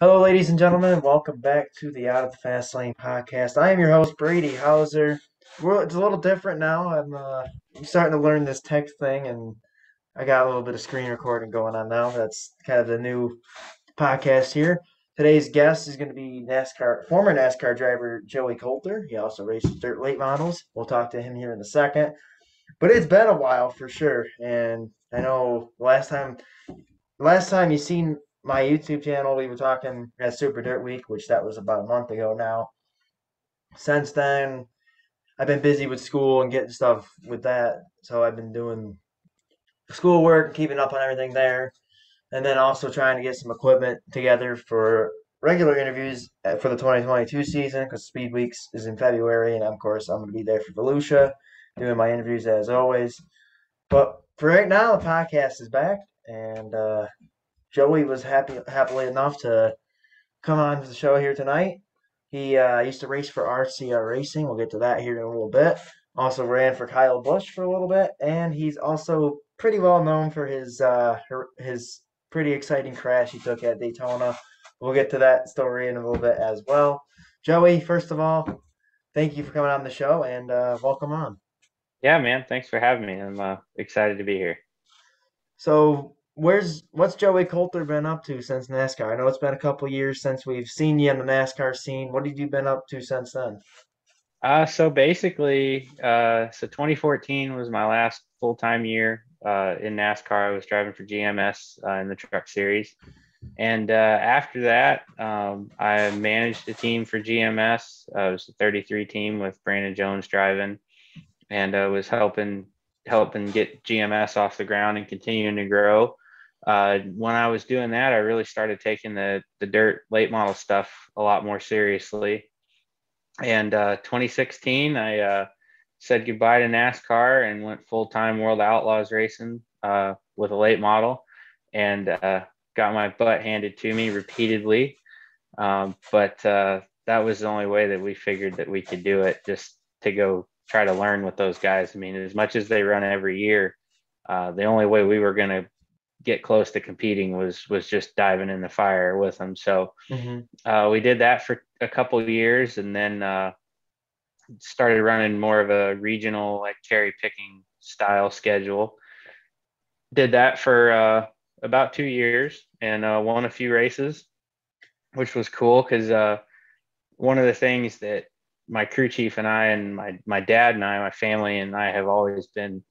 Hello, ladies and gentlemen. Welcome back to the Out of the Fast Lane podcast. I am your host, Brady Hauser. It's a little different now. I'm starting to learn this tech thing, and I got a little bit of screen recording going on now. That's kind of the new podcast here. Today's guest is going to be former NASCAR driver Joey Coulter. He also races dirt late models. We'll talk to him here in a second. But it's been a while for sure, and I know last time you seen my YouTube channel, we were talking at Super Dirt Week, which that was about a month ago now. Since then, I've been busy with school and getting stuff with that, so I've been doing schoolwork, keeping up on everything there, and then also trying to get some equipment together for regular interviews for the 2022 season because Speed Weeks is in February, and of course I'm going to be there for Volusia doing my interviews as always. But for right now, the podcast is back, and Joey was happily enough to come on to the show here tonight. He used to race for RCR Racing. We'll get to that here in a little bit. Also ran for Kyle Busch for a little bit, and he's also pretty well known for his pretty exciting crash he took at Daytona. We'll get to that story in a little bit as well. Joey, first of all, thank you for coming on the show and welcome on. Yeah, man. Thanks for having me. I'm excited to be here. So, what's Joey Coulter been up to since NASCAR? I know it's been a couple years since we've seen you on the NASCAR scene. What have you been up to since then? So basically, 2014 was my last full-time year in NASCAR. I was driving for GMS in the Truck Series, and after that, I managed a team for GMS. It was a 33 team with Brandon Jones driving, and I was helping get GMS off the ground and continuing to grow. When I was doing that, I really started taking the dirt late model stuff a lot more seriously. And 2016, I said goodbye to NASCAR and went full time World Outlaws racing with a late model, and got my butt handed to me repeatedly. But that was the only way that we figured that we could do it, just to go try to learn with those guys. I mean, as much as they run every year, the only way we were going to get close to competing was just diving in the fire with them. So we did that for a couple of years, and then started running more of a regional, like cherry picking style schedule. Did that for about 2 years, and won a few races, which was cool because one of the things that my crew chief and I and my dad and I, my family and I have always been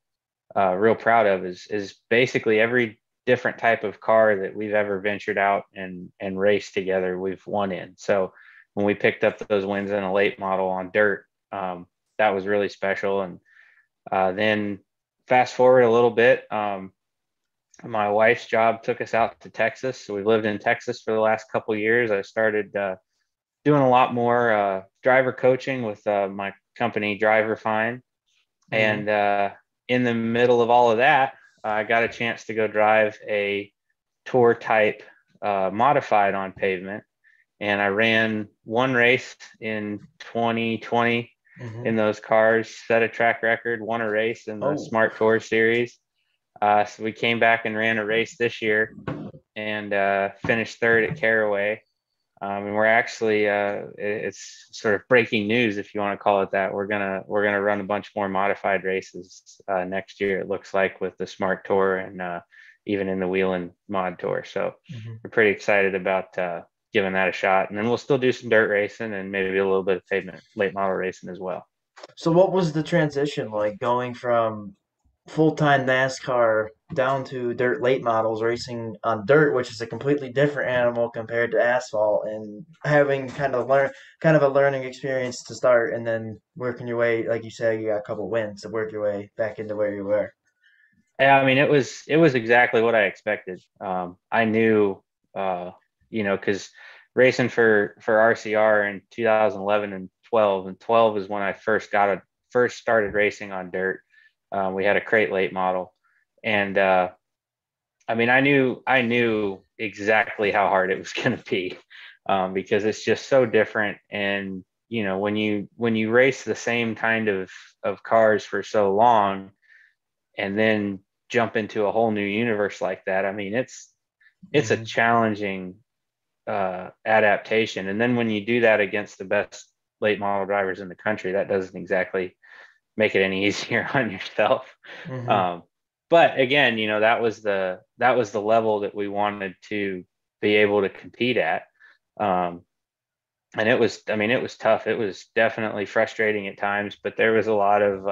real proud of is basically every different type of car that we've ever ventured out and raced together, we've won in. So when we picked up those wins in a late model on dirt, that was really special. And then fast forward a little bit, my wife's job took us out to Texas. So we've lived in Texas for the last couple of years. I started doing a lot more driver coaching with my company, Driver Fine. And in the middle of all of that, I got a chance to go drive a tour type modified on pavement. And I ran one race in 2020 in those cars, set a track record, won a race in the Smart Tour series. So we came back and ran a race this year and finished third at Caraway. And we're actually it's sort of breaking news, if you want to call it that. We're gonna run a bunch more modified races next year, it looks like, with the Smart Tour and even in the Wheeling Mod Tour. So we're pretty excited about giving that a shot. And then we'll still do some dirt racing and maybe a little bit of pavement late model racing as well. So, what was the transition like going from full-time NASCAR down to dirt late models racing on dirt, which is a completely different animal compared to asphalt, and having kind of a learning experience to start, and then working your way, like you said, you got a couple wins to work your way back into where you were. Yeah, I mean, it was exactly what I expected. I knew, because racing for RCR in 2011 and 12, and 12 is when I first started racing on dirt. We had a crate late model, and I mean, I knew exactly how hard it was going to be, because it's just so different. And when you race the same kind of cars for so long, and then jump into a whole new universe like that, I mean, it's a Hmm. challenging adaptation. And then when you do that against the best late model drivers in the country, that doesn't exactly make it any easier on yourself. Hmm. Um, but again, that was the level that we wanted to be able to compete at. Um, and it was, I mean, it was tough. It was definitely frustrating at times, but there was a lot of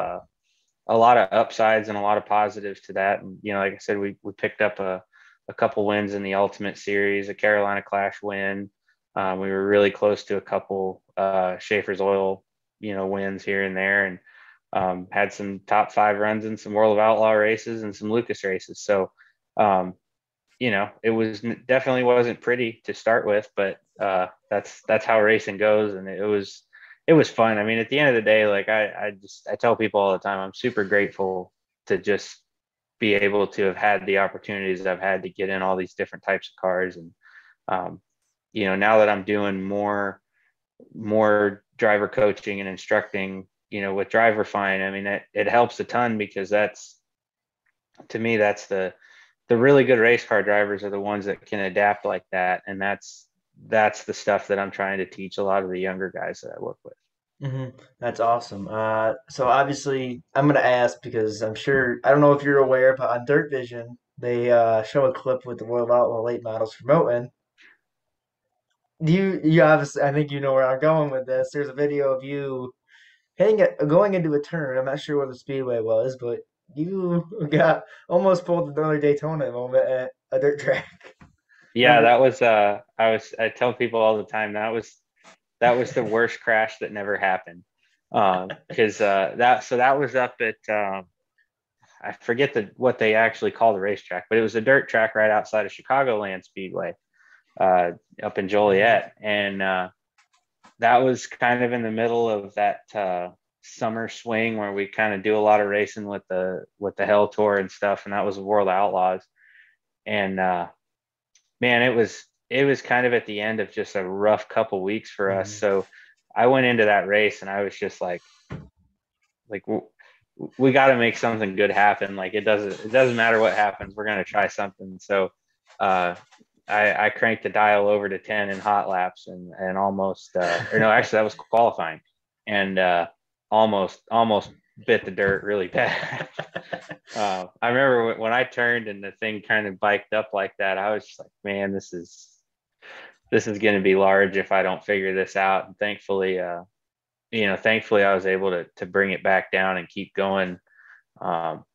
upsides and a lot of positives to that. And like I said, we picked up a couple wins in the Ultimate Series, a Carolina Clash win. We were really close to a couple Schaefer's Oil, wins here and there, and had some top five runs in some World of Outlaw races and some Lucas races. So, um, it was definitely wasn't pretty to start with, but that's how racing goes, and it was fun. I mean, at the end of the day, like I tell people all the time, I'm super grateful to just be able to have had the opportunities I've had to get in all these different types of cars, and um, now that I'm doing more driver coaching and instructing, with Driver Find, I mean, it helps a ton because that's to me that's the really good race car drivers are the ones that can adapt like that, and that's the stuff that I'm trying to teach a lot of the younger guys that I work with. Hmm. That's awesome. So obviously, I'm gonna ask because I'm sure I don't know if you're aware, but on Dirt Vision they show a clip with the World Outlaw late models promoting. You obviously, I think you know where I'm going with this. There's a video of you going into a turn. I'm not sure what the speedway was, but you got almost pulled another Daytona moment at a dirt track. Yeah, Remember? that was I tell people all the time that was the worst crash that never happened. Because that was up at I forget what they actually call the racetrack, but it was a dirt track right outside of Chicagoland Speedway, uh, up in Hmm. Joliet, and that was kind of in the middle of that summer swing where we kind of do a lot of racing with the Hell Tour and stuff, and that was World Outlaws. And man, it was kind of at the end of just a rough couple weeks for us. Hmm. So I went into that race and I was just like we got to make something good happen. Like it doesn't matter what happens, we're gonna try something. So uh, I cranked the dial over to 10 in hot laps and almost or no, actually that was qualifying, and almost bit the dirt really bad. I remember when I turned and the thing kind of biked up like that, I was just like, man, this is going to be large if I don't figure this out. And thankfully I was able to bring it back down and keep going. Um,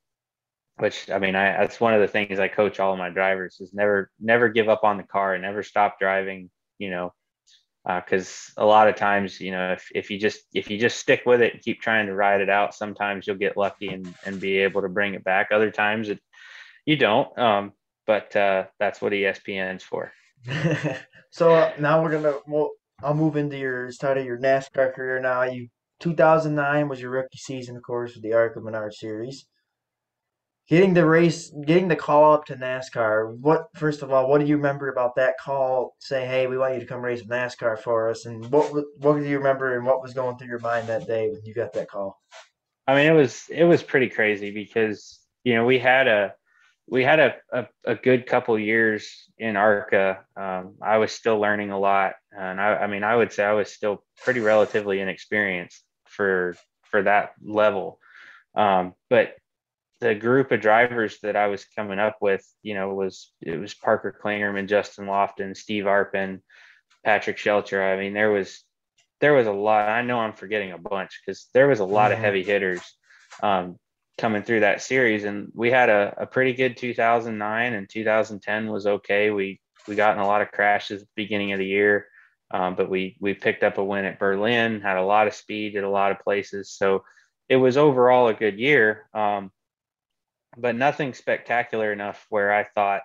which I mean, that's one of the things I coach all of my drivers is never give up on the car and never stop driving. You know, because a lot of times, if you just stick with it and keep trying to ride it out, sometimes you'll get lucky and be able to bring it back. Other times you don't. But that's what ESPN's for. So now I'll move into your start of your NASCAR career now. 2009 was your rookie season, of course, with the ARCA Menard Series. Getting the call up to NASCAR. First of all, what do you remember about that call? Saying, "Hey, we want you to come race with NASCAR for us," and what do you remember and what was going through your mind that day when you got that call? I mean, it was pretty crazy because we had a good couple years in ARCA. I was still learning a lot, and I mean, I would say I was still pretty relatively inexperienced for that level. But the group of drivers that I was coming up with, it was Parker Klingerman, Justin Lofton, Steve Arpin, Patrick Shelcher. I mean, there was a lot. I know I'm forgetting a bunch because there was a lot of Hmm. heavy hitters um, coming through that series, and we had a pretty good 2009, and 2010 was okay. We got in a lot of crashes at the beginning of the year, but we picked up a win at Berlin, had a lot of speed at a lot of places, so it was overall a good year, but nothing spectacular enough where I thought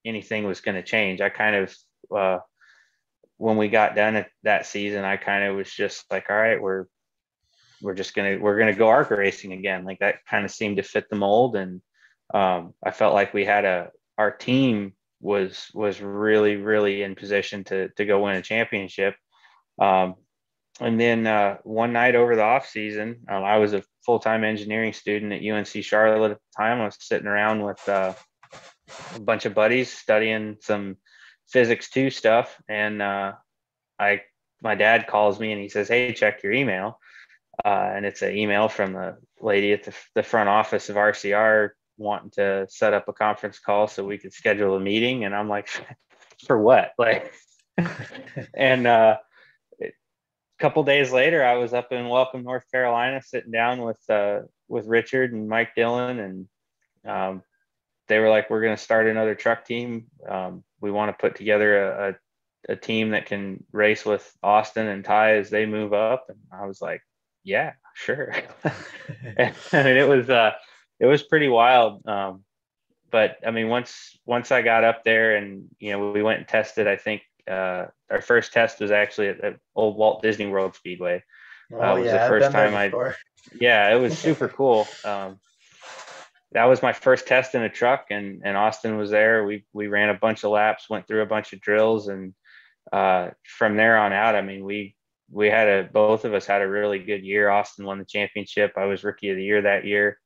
anything was going to change. I kind of when we got done at that season, I kind of was just like, all right, we're gonna go ARCA racing again. Like that kind of seemed to fit the mold, and I felt like we had our team was really really in position to go win a championship. Um, and then one night over the off season, I was a full time engineering student at UNC Charlotte at the time. I was sitting around a bunch of buddies studying some physics 2 stuff. And I my dad calls me and he says, "Hey, check your email." And it's an email from the lady at the front office of RCR wanting to set up a conference call so we could schedule a meeting. And I'm like, for what? Like, and a couple days later, I was up in Welcome, North Carolina, sitting down with Richard and Mike Dillon, and they were like, "We're going to start another truck team. We want to put together a team that can race with Austin and Ty as they move up." And I was like, "Yeah, sure." And, I mean, it was pretty wild. But I mean, once I got up there, and we went and tested. I think our first test was actually at old Walt Disney World Speedway. Oh It was the yeah, I've first been there time before. yeah, it was super cool. That was my first test in a truck, and Austin was there. We ran a bunch of laps, went through a bunch of drills, and from there on out, I mean, we had both of us had a really good year. Austin won the championship. I was rookie of the year that year.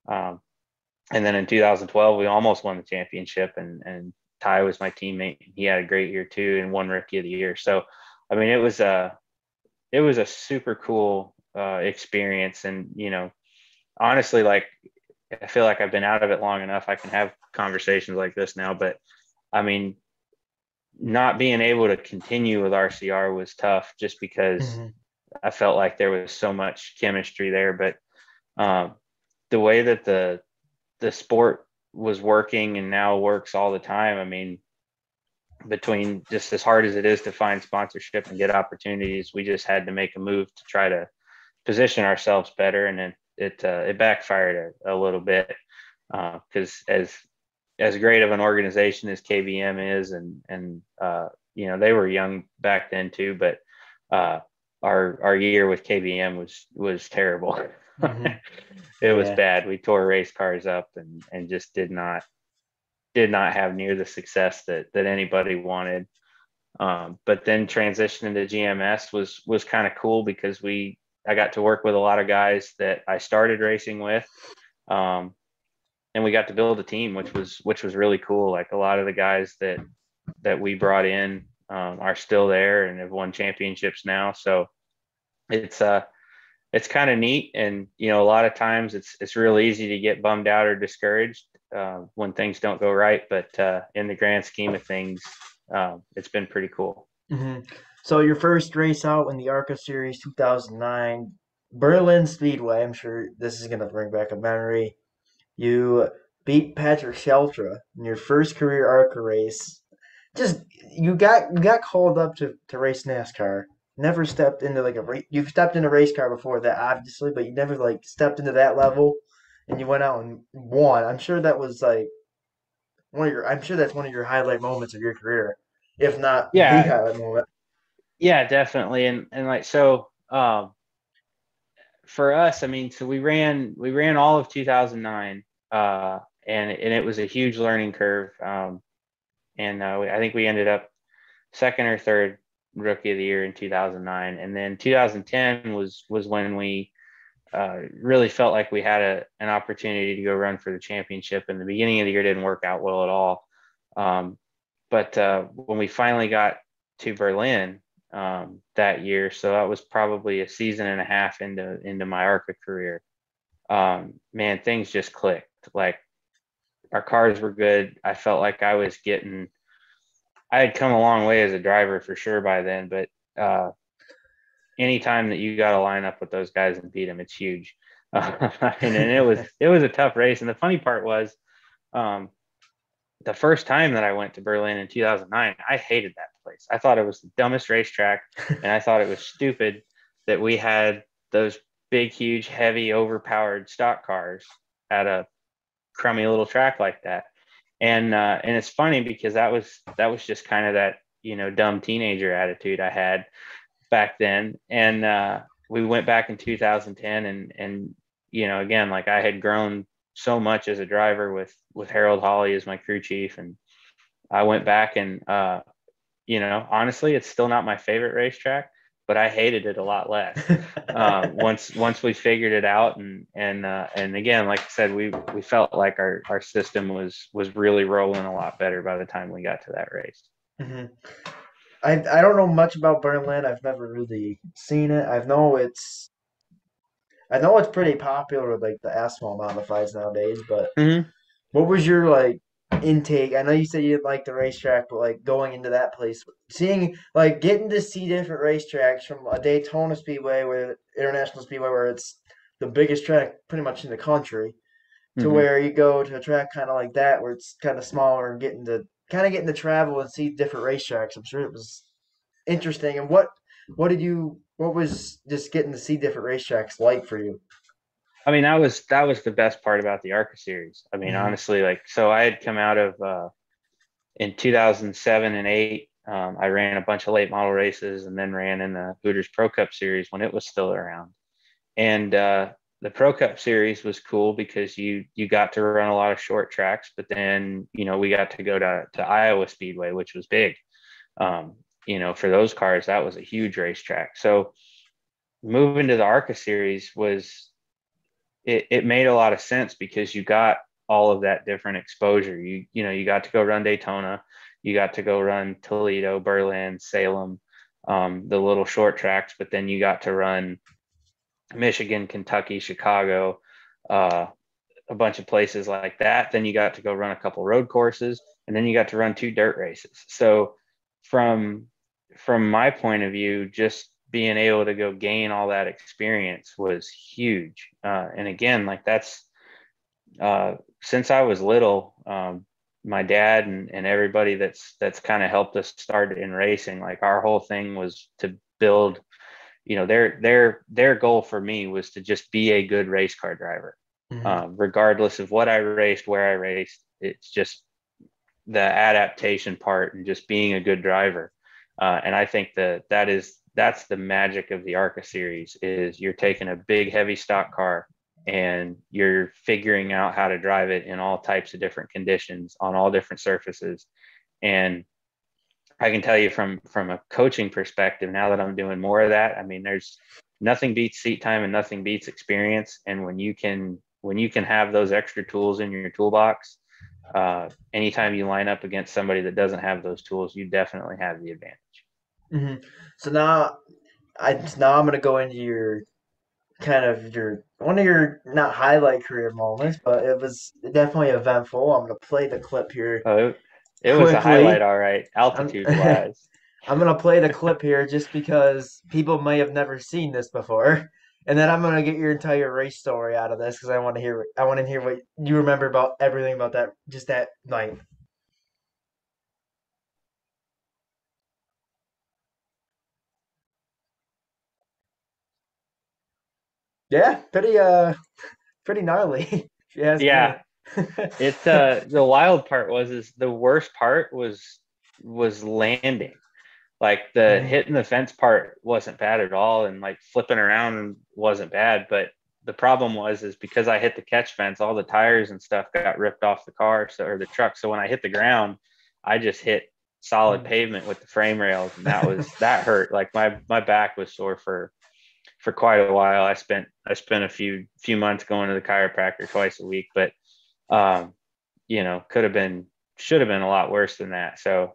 And then in 2012, we almost won the championship, and Ty was my teammate. He had a great year too, and won rookie of the year. So, I mean, it was a super cool experience. And honestly, like, I feel like I've been out of it long enough. I can have conversations like this now, but I mean, not being able to continue with RCR was tough, just because Hmm. I felt like there was so much chemistry there. But the way that the sport was working and now works all the time, I mean, between just as hard as it is to find sponsorship and get opportunities, we just had to make a move to try to position ourselves better. And then it backfired a little bit, because as great of an organization as KBM is, and they were young back then too, but our year with KBM was terrible. Hmm. It was Yeah. bad. We tore race cars up, and just did not have near the success that anybody wanted. But then transitioning to GMS was kind of cool, because I got to work with a lot of guys that I started racing with. And we got to build a team, which was really cool. Like, a lot of the guys that we brought in are still there and have won championships now. So it's kind of neat. And a lot of times it's real easy to get bummed out or discouraged when things don't go right. But in the grand scheme of things, it's been pretty cool. Hmm. So your first race out in the ARCA Series 2009, Berlin Speedway. I'm sure this is gonna bring back a memory. You beat Patrick Sheltra in your first career ARCA race. Just you got called up to race NASCAR. Never stepped into like a race. You've stepped in a race car before that, obviously, but you never like stepped into that level. And you went out and won. I'm sure that was like one of your. I'm sure that's one of your highlight moments of your career, if not the Yeah, highlight moment. yeah, definitely. And like, so for us, I mean, so we ran all of 2009, and it was a huge learning curve. And I think we ended up second or third rookie of the year in 2009. And then 2010 was when we really felt like we had an opportunity to go run for the championship. And the beginning of the year didn't work out well at all. But when we finally got to Berlin that year, so that was probably a season and a half into my ARCA career, man, things just clicked. Like, our cars were good. I felt like I had come a long way as a driver for sure by then, but anytime that you got to line up with those guys and beat them, it's huge. And it was a tough race. And the funny part was, um, the first time that I went to Berlin in 2009, I hated that place. I thought it was the dumbest racetrack, and I thought it was stupid that we had those big, huge, heavy, overpowered stock cars at a crummy little track like that. And it's funny, because that was just kind of that dumb teenager attitude I had back then. And we went back in 2010, and again, like, I had grown so much as a driver with Harold Hawley as my crew chief, and I went back, and honestly, it's still not my favorite racetrack, but I hated it a lot less. Once we figured it out, and again, like I said, we felt like our system was really rolling a lot better by the time we got to that race. Hmm. I don't know much about Berlin. I've never really seen it. I know it's pretty popular with like the asphalt modifieds nowadays, but Mm-hmm. what was your like intake? I know you said you didn't like the racetrack, but like going into that place, seeing like getting to see different racetracks from a Daytona Speedway, where International Speedway, where it's the biggest track pretty much in the country, to Mm-hmm. where you go to a track kind of like that, where it's kind of smaller and getting to travel and see different racetracks. I'm sure it was interesting. And what was just getting to see different racetracks like for you? I mean, that was the best part about the ARCA series. I mean, Hmm. honestly, like, so I had come out of in 2007 and 8. I ran a bunch of late model races and then ran in the Hooters Pro Cup series when it was still around. And the Pro Cup series was cool because you got to run a lot of short tracks, but then we got to go to Iowa Speedway, which was big. For those cars, that was a huge racetrack. So moving to the ARCA series it made a lot of sense because you got all of that different exposure. You got to go run Daytona, you got to go run Toledo, Berlin, Salem, the little short tracks, but then you got to run Michigan, Kentucky, Chicago, uh, a bunch of places like that. Then you got to go run a couple road courses, and then you got to run 2 dirt races. So from from my point of view, just being able to go gain all that experience was huge. And again, like that's since I was little, my dad and everybody that's kind of helped us start in racing, like our whole thing was to build. Their goal for me was to just be a good race car driver, Hmm. regardless of what I raced, where I raced. It's just the adaptation part and just being a good driver. And I think that's the magic of the ARCA series is you're taking a big heavy stock car and you're figuring out how to drive it in all types of different conditions on all different surfaces. And I can tell you from a coaching perspective, now that I'm doing more of that, I mean, there's nothing beats seat time and nothing beats experience. And when you can have those extra tools in your toolbox, anytime you line up against somebody that doesn't have those tools, you definitely have the advantage. Hmm. So now I'm gonna go into your kind of your one of your not highlight career moments, but it was definitely eventful. I'm gonna play the clip here It was a highlight, quickly. all right, I'm altitude wise. I'm gonna play the clip here just because people may have never seen this before, and then I'm gonna get your entire race story out of this because I want to hear what you remember about everything about that just that night. Yeah, pretty gnarly, if you ask me. Yeah, it the wild part was is the worst part was landing. Like the Mhm. hitting the fence part wasn't bad at all, and like flipping around wasn't bad. But the problem was is because I hit the catch fence, all the tires and stuff got ripped off the car, or the truck. So when I hit the ground, I just hit solid pavement with the frame rails, and that hurt. Like my back was sore for quite a while. I spent a few months going to the chiropractor twice a week, but um, could have been should have been a lot worse than that. So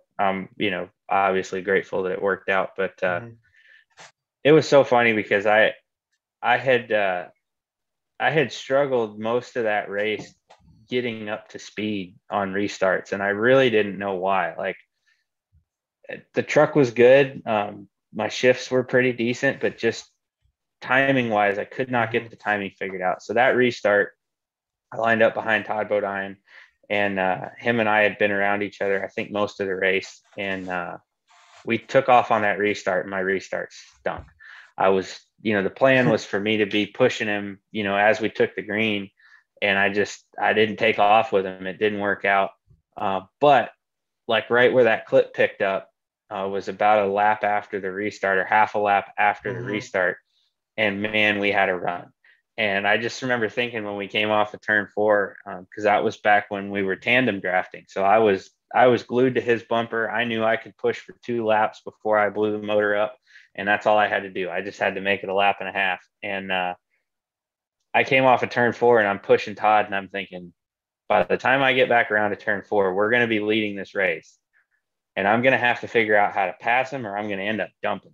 obviously grateful that it worked out. But Mhm. it was so funny because I had I had struggled most of that race getting up to speed on restarts, and I really didn't know why. Like the truck was good, my shifts were pretty decent, but just timing wise, I could not get Mhm. the timing figured out. So that restart, I lined up behind Todd Bodine, and him and I had been around each other, I think, most of the race. And we took off on that restart, and my restart stunk. The plan was for me to be pushing him, as we took the green, and I didn't take off with him. It didn't work out. But like right where that clip picked up was about a lap after the restart or half a lap after the Mhm. restart. And man, we had a run. And I just remember thinking when we came off of turn 4, because that was back when we were tandem drafting. So I was I was glued to his bumper. I knew I could push for 2 laps before I blew the motor up, and that's all I had to do. I just had to make it a lap and a half. And I came off of turn 4, and I'm pushing Todd, and I'm thinking, by the time I get back around to turn 4, we're going to be leading this race, and I'm going to have to figure out how to pass him, or I'm going to end up dumping.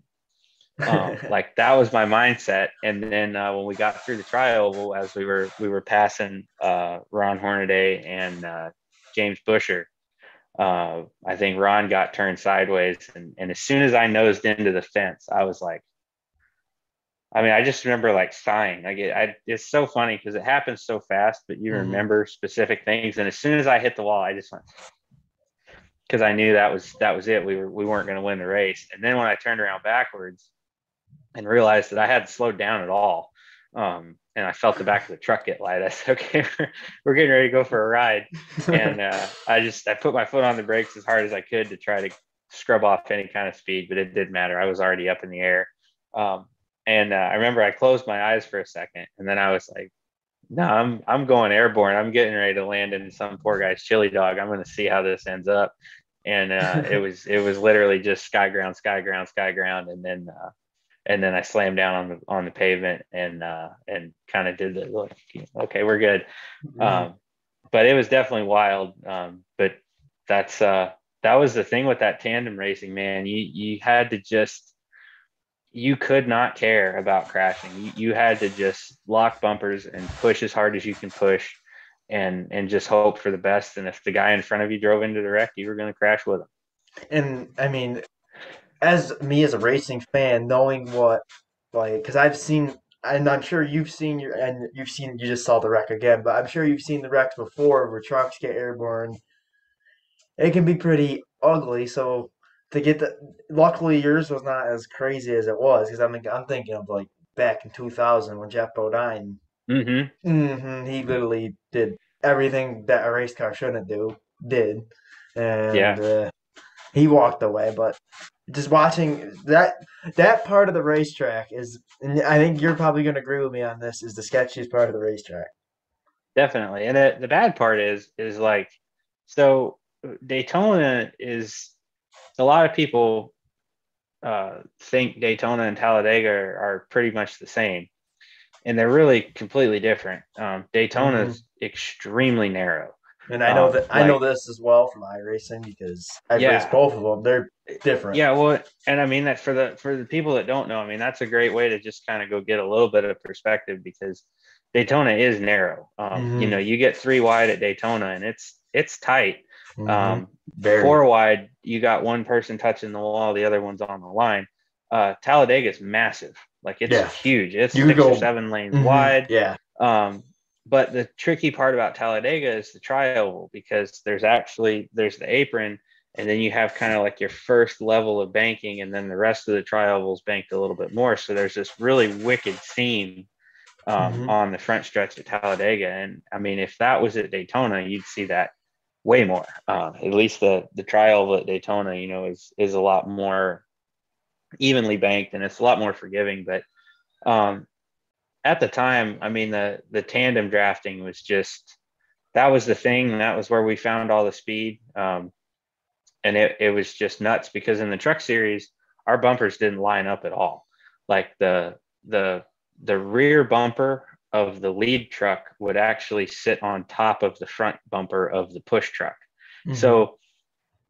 Like that was my mindset. And then when we got through the tri-oval, as we were passing Ron Hornaday and James Busher, I think Ron got turned sideways, and as soon as I nosed into the fence, I was like, I mean, I just remember like sighing. It's so funny because it happens so fast, but you Mhm. remember specific things. And as soon as I hit the wall, I just went, because I knew that was it. We weren't going to win the race. And then when I turned around backwards and realized that I hadn't slowed down at all, and I felt the back of the truck get light, I said, okay, we're getting ready to go for a ride. And I put my foot on the brakes as hard as I could to try to scrub off any kind of speed, but it didn't matter. I was already up in the air. And I remember I closed my eyes for a second, and then I was like, no, I'm going airborne. I'm getting ready to land in some poor guy's chili dog. I'm going to see how this ends up. And it was literally just sky ground, sky ground, sky ground, and then I slammed down on the pavement and kind of did the look. Okay, we're good. Mhm. Um, but it was definitely wild. But that was the thing with that tandem racing, man. You had to just, you could not care about crashing. You had to just lock bumpers and push as hard as you can push, and just hope for the best. And if the guy in front of you drove into the wreck, you were going to crash with him. And I mean, as me as a racing fan, knowing what, like, because I've seen, and I'm sure you just saw the wreck again, but I'm sure you've seen the wrecks before where trucks get airborne. It can be pretty ugly. So to get luckily yours was not as crazy as it was, because I'm thinking of like back in 2000 when Jeff Bodine, Mm-hmm. he literally did everything that a race car shouldn't did, and Yeah, he walked away. But just watching that part of the racetrack is, and I think you're probably going to agree with me on this, is the sketchiest part of the racetrack. definitely. And the bad part is like, so Daytona is, a lot of people think Daytona and Talladega are pretty much the same, and they're really completely different. Daytona Hmm. is extremely narrow. And I know Like, this as well from iRacing because I've raced yeah, both of them. They're different. yeah. Well, and I mean that for the people that don't know, I mean that's a great way to just kind of go get a little bit of perspective, because Daytona is narrow. Hmm. You get 3 wide at Daytona, and it's tight. Hmm. Um, Very. 4 wide, you got one person touching the wall, the other one's on the line. Talladega is massive, like it's Yeah. huge. It's You could six or go. seven lanes Hmm. wide. Yeah. Um, but the tricky part about Talladega is the tri-oval, because there's the apron, and then you have kind of like your first level of banking, and then the rest of the tri-oval is banked a little bit more. So there's this really wicked seam Hmm. on the front stretch at Talladega. And I mean, if that was at Daytona, you'd see that way more. At least the tri-oval at Daytona, is a lot more evenly banked, and it's a lot more forgiving. But um, at the time, I mean, the tandem drafting was just, that was the thing. That was where we found all the speed. And it was just nuts, because in the truck series, our bumpers didn't line up at all. Like the the rear bumper of the lead truck would actually sit on top of the front bumper of the push truck. Hmm. So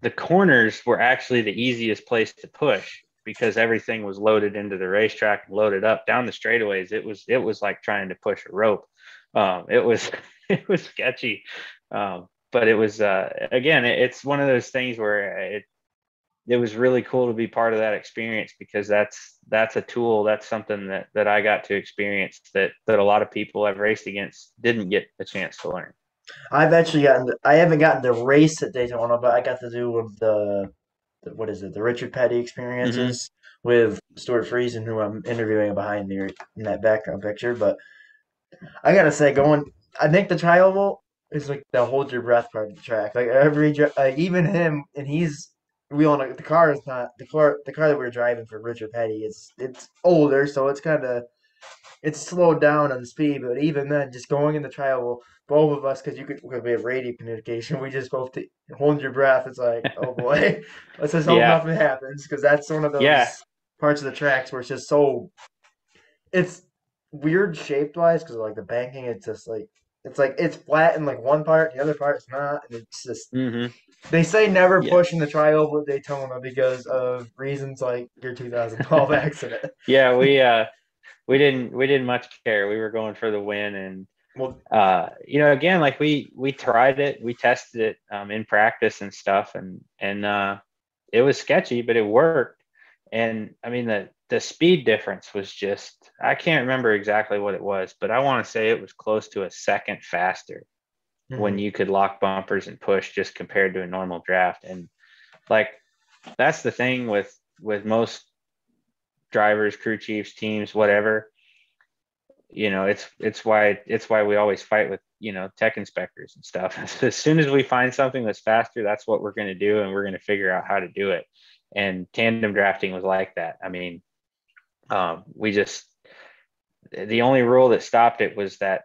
the corners were actually the easiest place to push, because everything was loaded into the racetrack and loaded up. Down the straightaways, it was like trying to push a rope. It was it was sketchy. But it was, again, it's one of those things where it was really cool to be part of that experience, because that's a tool, that's something that I got to experience, that a lot of people I've raced against didn't get a chance to learn. I haven't gotten to race at Daytona, but I got to do with what is it, the Richard Petty Mm-hmm. experiences with Stuart Friesen, who I'm interviewing behind me in that background picture. But I gotta say, I think the tri-oval is like the hold your breath part of the track. Like even him, and we all know the car is not the car. The car that we were driving for Richard Petty is it's older, so it's kind of. it's slowed down on the speed, but even then, just going in the trial, both of us, because we have radio communication, we just both hold your breath. It's like, oh boy, let's just hope Yeah. nothing happens, because that's one of Yeah. those parts of the tracks where it's just so it's weird shaped wise, because like the banking, it's just like it's flat in like one part, the other part is not, and it's just Hmm. they say never Yeah. push in the trioval at Daytona because of reasons like your 2012 accident. Yeah. We didn't much care. We were going for the win. And Well, again, like we tried it, we tested it in practice and stuff, and it was sketchy, but it worked. And I mean, the speed difference was just, I can't remember exactly what it was, but I want to say it was close to a second faster when mhm, you could lock bumpers and push, just compared to a normal draft. And like, that's the thing with most drivers, crew chiefs, teams, whatever. It's why we always fight with tech inspectors and stuff. As soon as we find something that's faster, that's what we're going to do, and we're going to figure out how to do it. And tandem drafting was like that. I mean, we just, the only rule that stopped it was that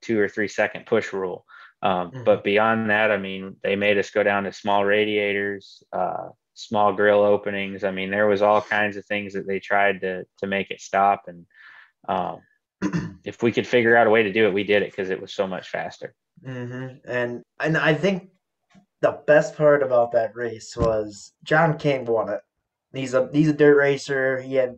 2 or 3 second push rule. mhm. But beyond that, I mean, they made us go down to small radiators, small grill openings. I mean, there was all kinds of things that they tried to make it stop. And um, if we could figure out a way to do it, we did it because it was so much faster. And I think the best part about that race was John King won it. He's a dirt racer. He had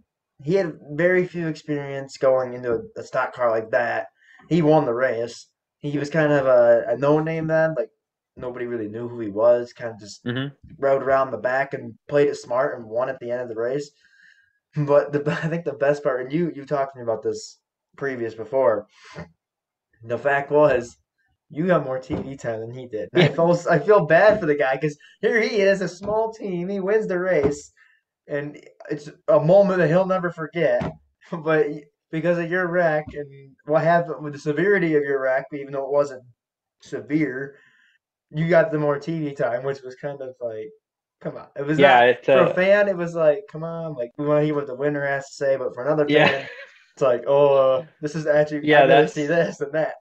very few experience going into a stock car like that. He won the race. He was kind of a no name then, like nobody really knew who he was. Kind of just Hmm. rode around the back and played it smart and won at the end of the race. But I think the best part, and you talked to me about this previous before. The fact was, you got more TV time than he did. And Yeah, I feel bad for the guy because here he is, a small team. He wins the race, and it's a moment that he'll never forget. But because of your wreck and what happened with the severity of your wreck, even though it wasn't severe, you got the more TV time, which was kind of like, come on. It was yeah, not it, for a fan. It was like, come on, like we want to hear what the winner has to say. But for another yeah, fan, it's like, oh, this is actually yeah. I'd rather see That's this than that.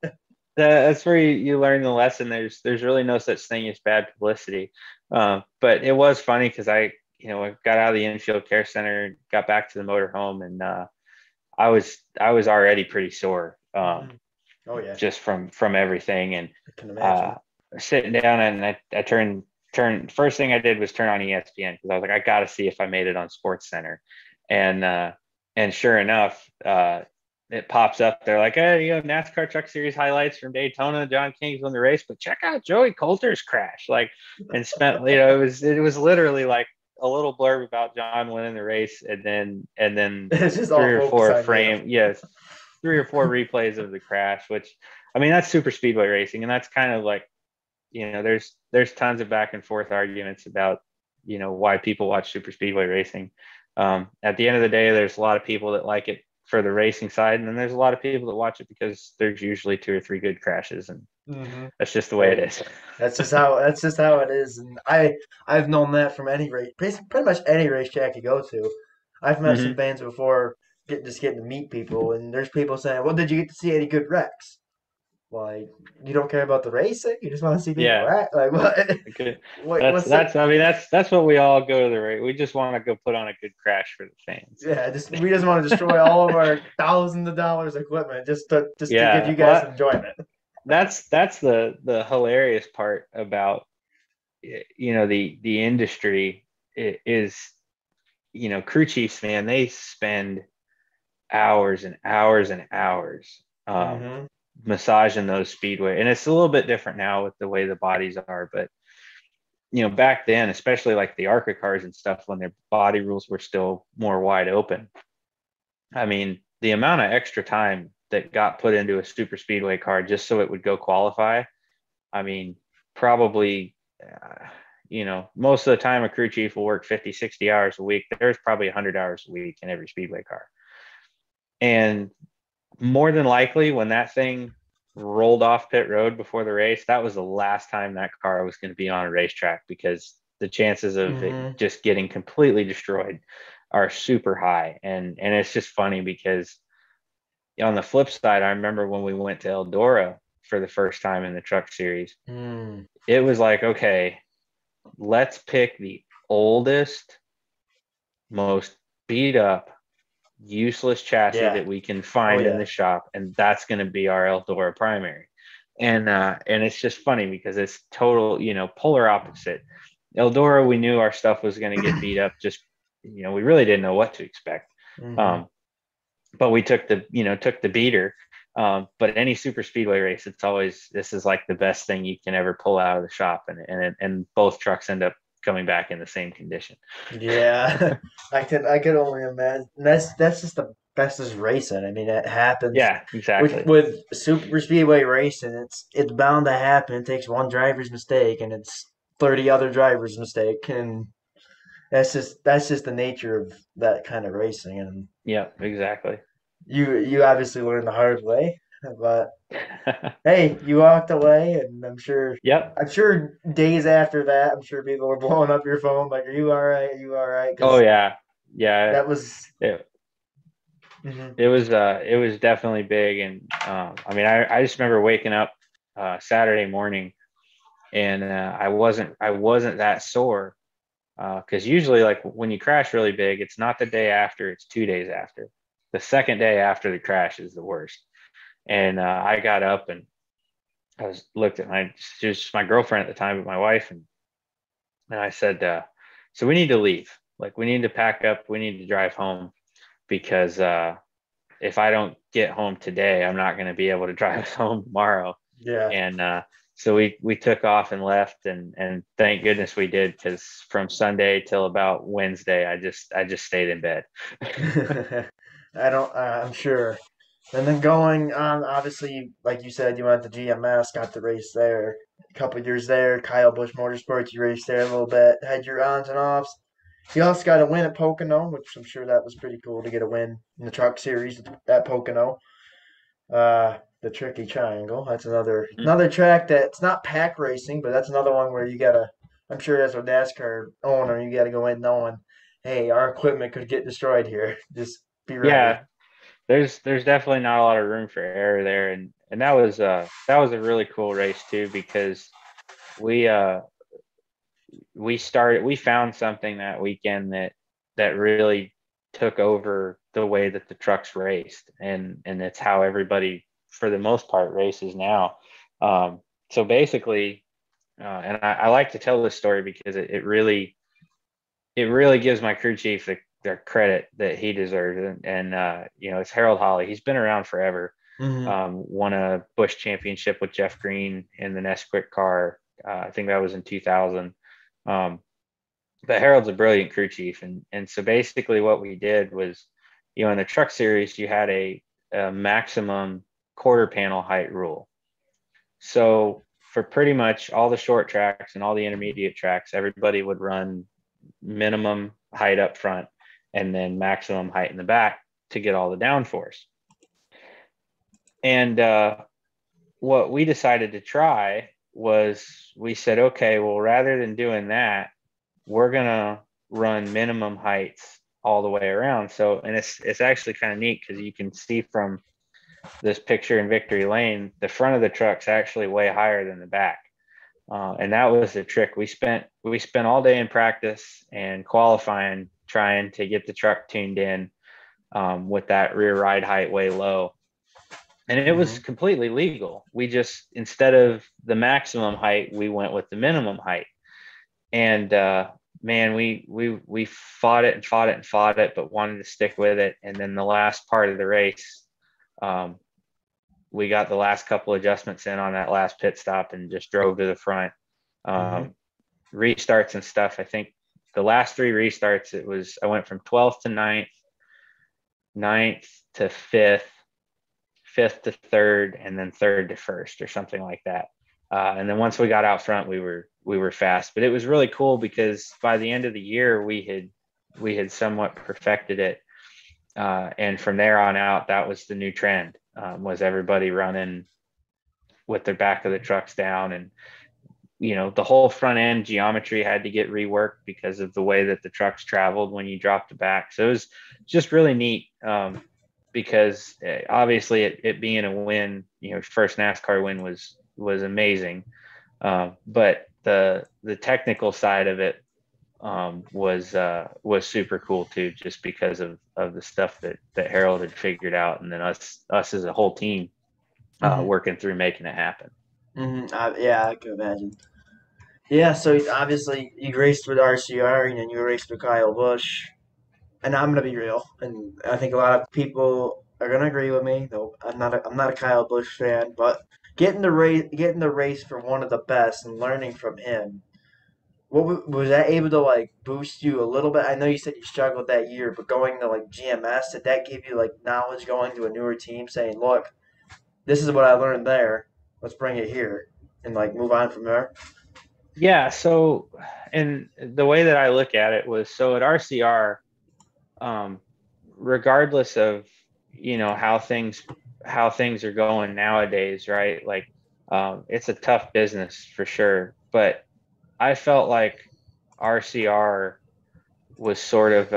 that's where you learn the lesson. There's really no such thing as bad publicity. But it was funny because I got out of the infield care center, got back to the motorhome, and I was already pretty sore, Mhm. Oh yeah, just from everything. And I can uh, imagine. sitting down, and I turned. First thing I did was turn on ESPN because I was like, I got to see if I made it on Sports Center. And sure enough, it pops up. They're like, hey, NASCAR Truck Series highlights from Daytona. John King's won the race, but check out Joey Coulter's crash. Like, and spent, it was literally like a little blurb about John winning the race, and then It's just all three or focus four on you. frame, yes, 3 or 4 replays of the crash. Which, I mean, that's super speedway racing, and that's kind of like, there's tons of back and forth arguments about why people watch super speedway racing. At the end of the day, there's a lot of people that like it for the racing side, and then there's a lot of people that watch it because there's usually 2 or 3 good crashes, and Hmm. that's just the way Oh it yeah, is. that's just how it is, and I've known that from any race, pretty much any racetrack you go to. I've met some Hmm. fans before, just getting to meet people, and there's people saying, "Well, did you get to see any good wrecks?" Like, you don't care about the racing, you just want to see people Yeah. wreck. Like what? Okay. That's What's it? that's I mean that's what we all go to the race. We just want to go put on a good crash for the fans. Yeah, we just want to destroy all of our thousands of dollars equipment just to give Yeah. you guys Well, enjoyment. that's the hilarious part about the industry is, crew chiefs, man, they spend hours and hours and hours Hmm. massaging those speedway. And it's a little bit different now with the way the bodies are, but back then, especially like the ARCA cars and stuff, when their body rules were still more wide open. I mean, the amount of extra time that got put into a super speedway car just so it would go qualify. I mean, probably, most of the time a crew chief will work 50, 60 hours a week. There's probably 100 hours a week in every speedway car. And more than likely, when that thing rolled off pit road before the race, that was the last time that car was going to be on a racetrack, because the chances of it Hmm. just getting completely destroyed are super high. And it's just funny because on the flip side, I remember when we went to Eldora for the first time in the truck series, Mm, it was like, okay, let's pick the oldest, most beat up, useless chassis yeah. that we can Oh find in yeah. the shop, and that's going to be our Eldora primary. And it's just funny because it's total, polar opposite. Eldora, we knew our stuff was going to get beat up. Just, we really didn't know what to expect. Hmm. Um, but we took the beater. But any super speedway race, it's always, this is like the best thing you can ever pull out of the shop, and both trucks end up coming back in the same condition. Yeah. I could only imagine. That's just the bestest racing. I mean, it happens Yeah, with exactly. with super speedway racing. It's bound to happen. It takes one driver's mistake, and it's 30 other drivers' mistake, and that's just the nature of that kind of racing. And Yeah, exactly. you obviously learned the hard way, but hey, you walked away, and I'm sure. Yep. I'm sure days after that, I'm sure people were blowing up your phone like, "Are you all right? Are you all right?" Oh Because yeah. Yeah. that was. It, Mhm. it was definitely big. And I mean, I just remember waking up Saturday morning, and I wasn't that sore, because usually, like, when you crash really big, it's not the day after, it's 2 days after. The second day after the crash is the worst. And I got up, and I was looked at she was my girlfriend at the time, but my wife, and I said, so we need to leave. Like, we need to pack up. We need to drive home, because if I don't get home today, I'm not going to be able to drive us home tomorrow. Yeah. And so we took off and left, and thank goodness we did, because from Sunday till about Wednesday, I just stayed in bed. I don't. I'm sure. And then going on, obviously, like you said, you went to GMS, got to race there. A couple years there, Kyle Busch Motorsports, you raced there a little bit, had your ons and offs. You also got a win at Pocono, which I'm sure that was pretty cool to get a win in the Truck Series at Pocono. The Tricky Triangle. That's another track that's not pack racing, but that's another one where you gotta. I'm sure as a NASCAR owner, you gotta go in knowing, hey, our equipment could get destroyed here. Just be ready. Yeah, there's definitely not a lot of room for error there, and that was a really cool race too, because we uh we found something that weekend that really took over the way that the trucks raced, and it's how everybody for the most part races now. So basically, and I like to tell this story because it really gives my crew chief the credit that he deserves. And it's Harold Holly. He's been around forever. Hmm. Won a Bush championship with Jeff Green in the Nesquik car. I think that was in 2000. um, but Harold's a brilliant crew chief, and so basically what we did was, in the truck series, you had a maximum quarter panel height rule. So for pretty much all the short tracks and all the intermediate tracks, everybody would run minimum height up front and then maximum height in the back to get all the downforce. And what we decided to try was, we said, okay, well, rather than doing that, we're gonna run minimum heights all the way around. So, and it's actually kind of neat, because you can see from this picture in Victory Lane, the front of the truck's actually way higher than the back. And that was the trick. We spent all day in practice and qualifying, trying to get the truck tuned in, with that rear ride height way low. And it was Hmm. completely legal. We just, instead of the maximum height, we went with the minimum height. And man, we fought it and fought it and fought it, but wanted to stick with it. And then the last part of the race, um, we got the last couple adjustments in on that last pit stop and just drove to the front. Hmm. Um, Restarts and stuff. I think the last three restarts, I went from 12th to ninth, ninth to fifth, fifth to third, and then third to first, or something like that. And then once we got out front, we were fast. But it was really cool, because by the end of the year, we had somewhat perfected it. And from there on out, that was the new trend, was everybody running with their back of the trucks down. And the whole front end geometry had to get reworked because of the way that the trucks traveled when you dropped the back. So it was just really neat, because obviously it being a win, first NASCAR win was amazing. But the technical side of it was super cool too, just because of the stuff that Harold had figured out, and then us as a whole team Hmm. working through making it happen. Yeah, I can imagine. Yeah, so obviously you raced with RCR and then you raced with Kyle Busch. And I'm gonna be real, and I think a lot of people are gonna agree with me. Though I'm not a Kyle Busch fan, but getting the race for one of the best and learning from him. Was that able to like boost you a little bit? I know you said you struggled that year, but going to like GMS, did that give you like knowledge going to a newer team, saying, "Look, this is what I learned there. Let's bring it here," and like move on from there? Yeah. So, and the way that I look at it was, so at RCR, um, regardless of how things are going nowadays, right? Like, it's a tough business for sure, but I felt like RCR was sort of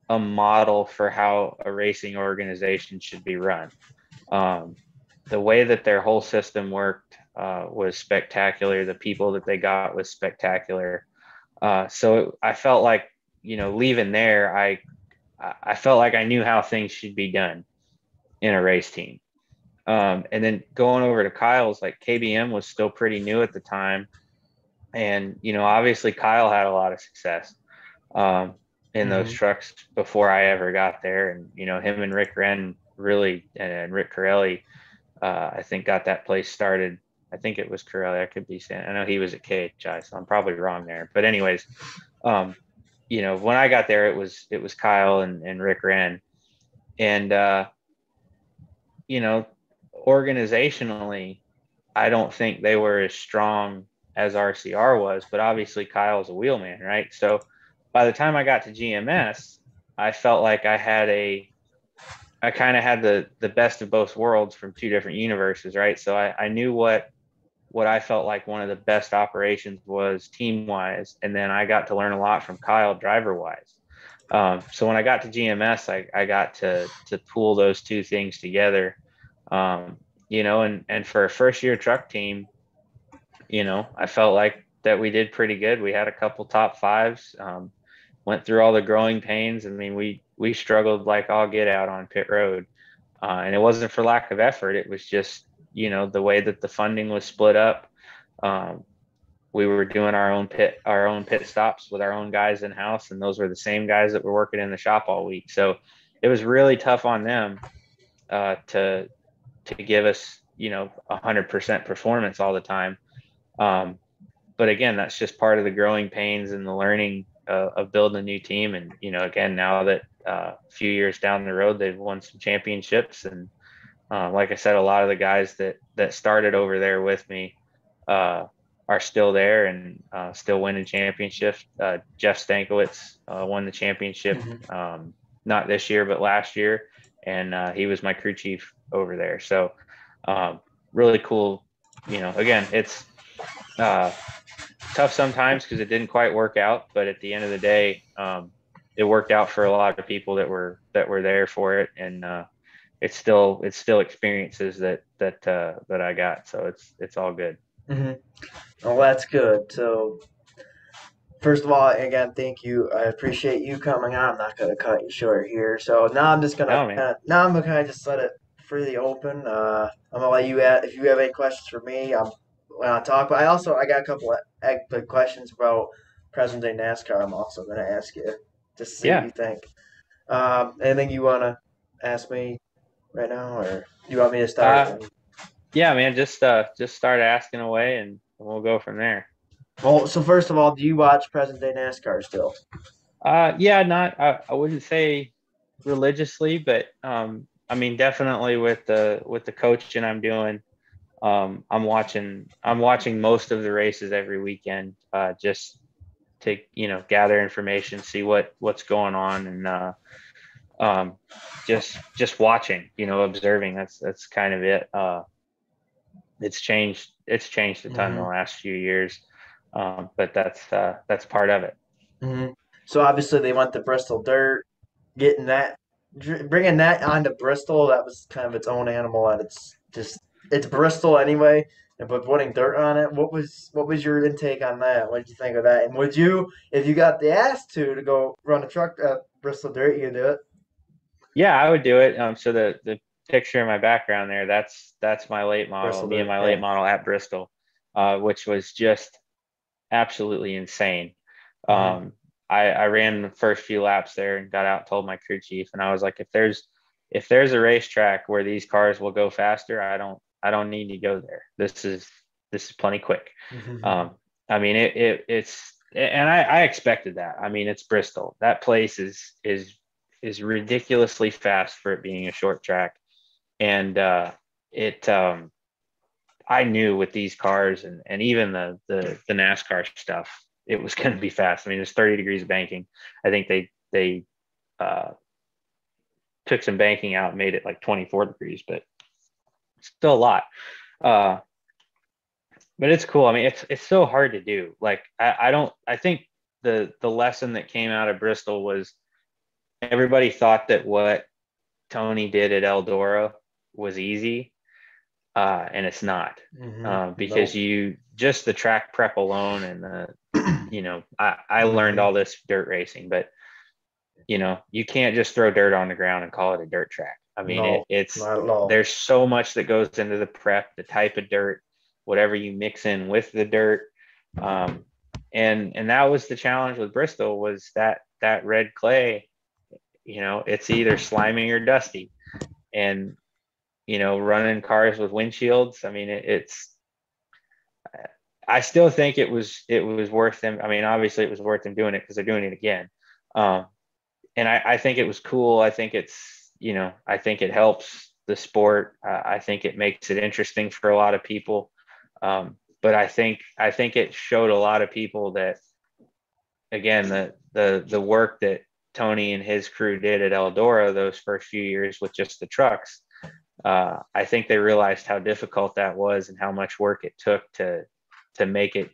a model for how a racing organization should be run. Um, the way that their whole system worked was spectacular. The people that they got was spectacular. I felt like, leaving there, I felt like I knew how things should be done in a race team. And then going over to Kyle's, like KBM was still pretty new at the time, and obviously Kyle had a lot of success in those Mm-hmm. trucks before I ever got there, and him and Rick Wren really, and Rick Corelli, I think got that place started. I think it was Corelli. I could be saying. I know he was at KHI, so I'm probably wrong there. But anyways, um, when I got there, it was Kyle and Rick Wren, and you know, organizationally, I don't think they were as strong as RCR was, but obviously Kyle's a wheelman, right? So by the time I got to GMS, I felt like I kind of had the best of both worlds from two different universes, right? So I knew what I felt like one of the best operations was team wise, and then I got to learn a lot from Kyle driver wise. So when I got to GMS, I got to pool those two things together. Um, and for a first year truck team, I felt like that we did pretty good. We had a couple top fives, went through all the growing pains. I mean, we struggled like all get out on pit road. And it wasn't for lack of effort. It was just, the way that the funding was split up. Um, we were doing our own pit stops with our own guys in house, and those were the same guys that were working in the shop all week. So it was really tough on them to give us 100% performance all the time. Um, but again, that's just part of the growing pains and the learning of building a new team. And again, now that a few years down the road, they've won some championships, and like I said, a lot of the guys that started over there with me uh, are still there and still winning championships. Jeff Stankiewicz won the championship, Mm-hmm. not this year but last year, and he was my crew chief over there. So um, really cool. Again, it's uh, tough sometimes because it didn't quite work out, but at the end of the day, it worked out for a lot of people that were there for it, and it's still experiences that I got, so it's all good. Mm-hmm. Well, that's good. So first of all, again, thank you. I appreciate you coming on. I'm not gonna cut you short here. So now I'm just gonna No, man. now I'm gonna kind of just let it freely open. I'm gonna let you if you have any questions for me. I'm gonna talk. But I got a couple of questions about present day NASCAR. I'm also gonna ask you just to see what Yeah. you think. Anything you wanna ask me right now, or you want me to start? uh yeah, man, just start asking away, and we'll go from there. Well, so first of all, do you watch present day NASCAR still? Yeah, not I wouldn't say religiously, but I mean, definitely with the coaching I'm doing, I'm watching most of the races every weekend, just to gather information, see what's going on, and um, just watching, observing. That's kind of it. It's changed a ton in the Mm-hmm. last few years, but that's part of it. Hmm. So obviously they went to Bristol Dirt, getting that. bringing that onto Bristol, that was kind of its own animal. And it's Bristol anyway. But putting dirt on it, what was your intake on that? What did you think of that? And would you, if you got the ass to go run a truck at Bristol Dirt, you do it? Yeah, I would do it. So the picture in my background there, that's my late model, Bristol me and Dirt, my late yeah. model at Bristol, which was just absolutely insane. Hmm. Um, I ran the first few laps there and got out, told my crew chief, and I was like, if there's a racetrack where these cars will go faster, I don't need to go there. This is plenty quick. Hmm. Um, I mean it's and I expected that. I mean it's Bristol. That place is ridiculously fast for it being a short track, and it I knew with these cars and even the NASCAR stuff, it was going to be fast. I mean, it's 30 degrees of banking. I think they uh, took some banking out and made it like 24 degrees, but still a lot. Uh, but it's cool. I mean, it's so hard to do. Like I don't. I think the lesson that came out of Bristol was everybody thought that what Tony did at Eldora was easy, and it's not, Hmm. because Nope. you just the track prep alone and I learned Hmm. all this dirt racing, but you can't just throw dirt on the ground and call it a dirt track. I mean, No, it's not at all. there's so much that goes into the prep, the type of dirt, whatever you mix in with the dirt, um, and that was the challenge with Bristol was that red clay. It's either slimy or dusty, and running cars with windshields. I mean, it's I still think it was worth them. I mean, obviously it was worth them doing it because they're doing it again. Um, and I think it was cool. I think I think it helps the sport. I think it makes it interesting for a lot of people. But I think it showed a lot of people that again the work that Tony and his crew did at Eldora those first few years with just the trucks. I think they realized how difficult that was and how much work it took to make it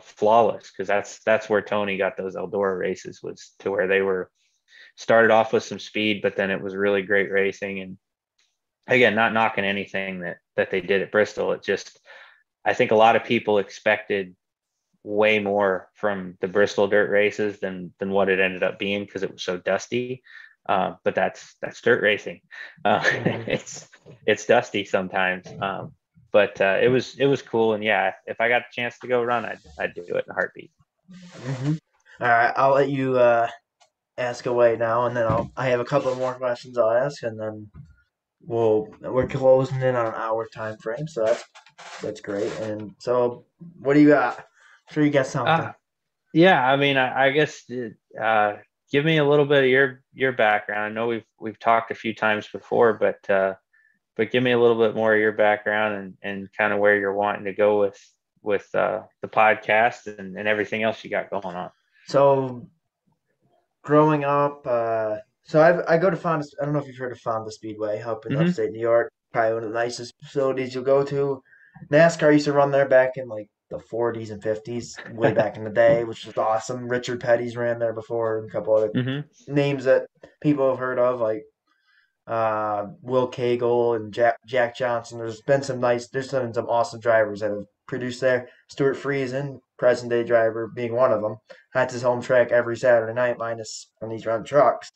flawless, because that's where Tony got those Eldora races, was to where they were started off with some speed, but then it was really great racing. And again, not knocking anything that they did at Bristol. It just I think a lot of people expected way more from the Bristol dirt races than what it ended up being because it was so dusty. But that's dirt racing. Hmm. It's dusty sometimes. But it was cool, and yeah, if I got a chance to go run, I'd do it in a heartbeat. Hmm. All right, I'll let you ask away now, and then I have a couple more questions I'll ask, and then we're closing in on an hour time frame, so that's great. And so, what do you got? Sure, you got something. Uh, yeah, I mean, I guess give me a little bit of your background. I know we've talked a few times before, but give me a little bit more of your background and kind of where you're wanting to go with the podcast and everything else you got going on. So, growing up, I go to Fonda. I don't know if you've heard of Fonda Speedway up in Hmm. upstate New York. Probably one of the nicest facilities you'll go to. NASCAR used to run there back in like the 40s and 50s, way back in the day, which was awesome. Richard Petty's ran there before, and a couple other Hmm. names that people have heard of, like Will Cagle and Jack Johnson. There's been some awesome drivers that have produced there. Stuart Friesen, present day driver, being one of them. That's his home track every Saturday night, minus when he's run trucks.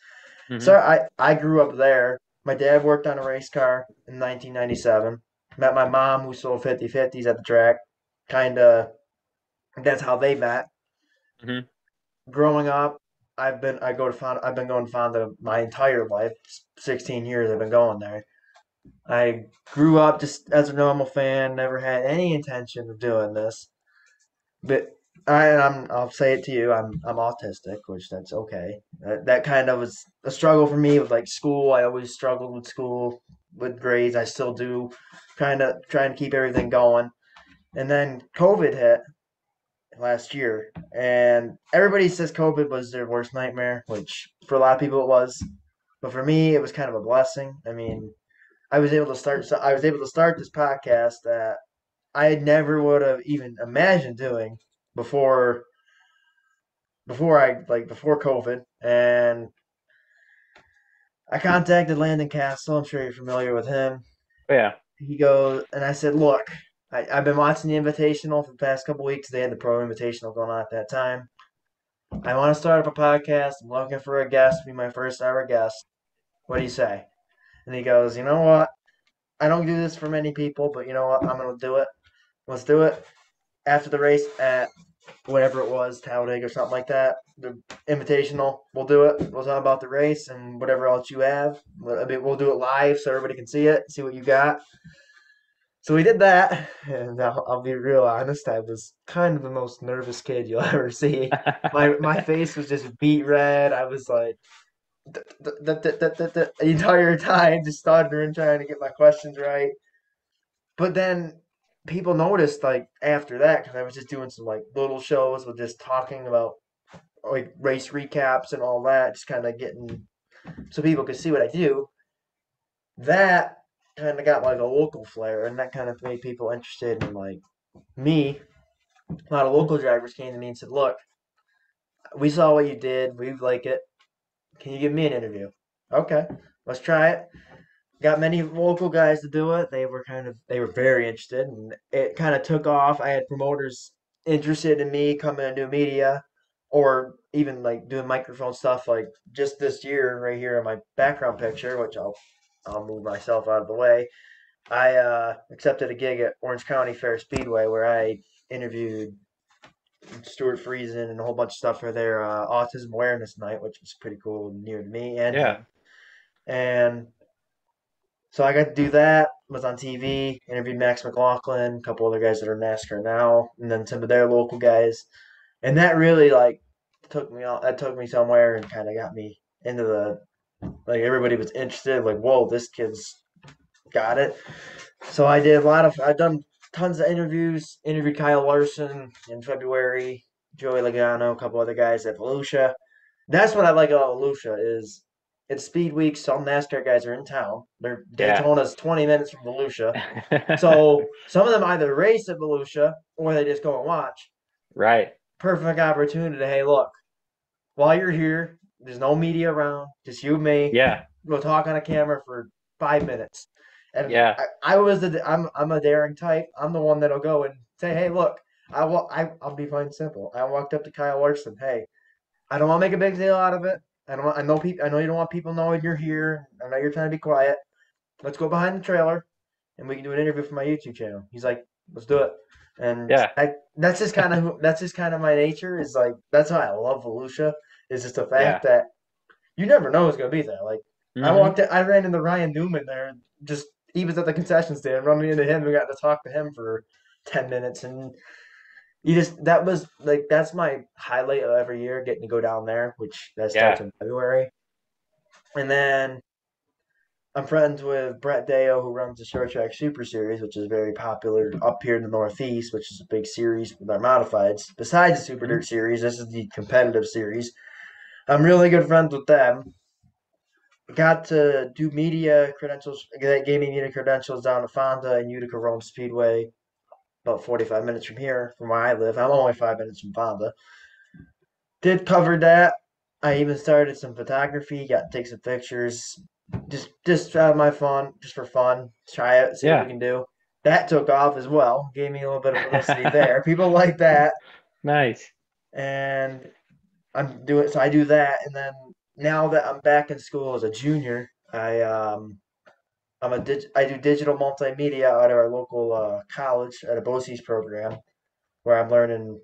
So Hmm. I grew up there. My dad worked on a race car in 1997. Met my mom, who sold 50/50s at the track. Kind of, that's how they met. Hmm. Growing up, I've been going to Fonda my entire life. 16 years I've been going there. I grew up just as a normal fan, never had any intention of doing this. But I'll say it to you, I'm autistic, which that's okay. That kind of was a struggle for me with like school. I always struggled with school, with grades. I still do, kind of trying to keep everything going. And then COVID hit last year, and everybody says COVID was their worst nightmare, which for a lot of people it was. But for me, it was kind of a blessing. I mean, I was able to start this podcast that I never would have even imagined doing before before COVID, and I contacted Landon Castle. I'm sure you're familiar with him. But yeah. He goes, and I said, look, I've been watching the Invitational for the past couple weeks. They had the Pro Invitational going on at that time. I want to start up a podcast. I'm looking for a guest, be my first ever guest. What do you say? And he goes, you know what? I don't do this for many people, but you know what? I'm going to do it. Let's do it. After the race at whatever it was, Talladega or something like that, the Invitational, we'll do it. We'll talk about the race and whatever else you have. We'll do it live so everybody can see it, see what you got. So we did that, and I'll be real honest. I was kind of the most nervous kid you'll ever see. My face was just beet red. I was like the entire time, just stuttering, trying to get my questions right. But then people noticed like after that because I was just doing some like little shows with just talking about like race recaps and all that, just kind of getting so people could see what I do. That kind of got like a local flair, and that kind of made people interested in like me. A lot of local drivers came to me and said, "Look, we saw what you did. We like it. Can you give me an interview?" Okay, let's try it. Got many local guys to do it. They were very interested, and it kind of took off. I had promoters interested in me coming to do media, or even like doing microphone stuff. Like just this year, right here in my background picture, which I'll move myself out of the way. I accepted a gig at Orange County Fair Speedway where I interviewed Stuart Friesen and a whole bunch of stuff for their autism awareness night, which was pretty cool, near to me and Yeah. him. And so I got to do that. Was on TV, interviewed Max McLaughlin, a couple other guys that are in NASCAR now, and then some of their local guys. And that really like took me out. That took me somewhere and kind of got me into the like everybody was interested. Like, whoa, this kid's got it. So I did a lot of. I've done tons of interviews. Interviewed Kyle Larson in February, Joey Logano, a couple other guys at Volusia. That's what I like about Volusia is it's Speed Week. Some NASCAR guys are in town. Their Yeah. Daytona's 20 minutes from Volusia. So some of them either race at Volusia or they just go and watch. Right. Perfect opportunity to, hey, look, while you're here, there's no media around, just you and me. Yeah. We'll talk on a camera for 5 minutes. And Yeah. I was I'm a daring type. I'm the one that'll go and say, hey, look, I'll be fine simple. I walked up to Kyle Larson, hey, I don't want to make a big deal out of it. I know people. I know you don't want people knowing you're here. I know you're trying to be quiet. Let's go behind the trailer, and we can do an interview for my YouTube channel. He's like, let's do it. And Yeah. that's just kind of my nature. Is like that's why I love Volusia. Is just the Yeah. fact that you never know who's gonna be there. Like Hmm. I ran into Ryan Newman there. Just he was at the concession stand, running into him. We got to talk to him for 10 minutes, and you just that was like that's my highlight of every year, getting to go down there, which that starts Yeah. in February. And then I'm friends with Brett Deo, who runs the Short Track Super Series, which is very popular up here in the Northeast, which is a big series with our modifieds. Besides the Super Hmm. Dirt Series, this is the competitive series. I'm really good friends with them. Got to do media credentials. That gave me media credentials down at Fonda and Utica Rome Speedway, about 45 minutes from here, from where I live. I'm only 5 minutes from Fonda. Did cover that. I even started some photography. Got to take some pictures. Just my fun, just for fun. Try it, see what we Yeah. can do. That took off as well. Gave me a little bit of publicity there. People like that, Nice. and I do that, and then now that I'm back in school as a junior, I do digital multimedia out of our local college at a BOCES program where I'm learning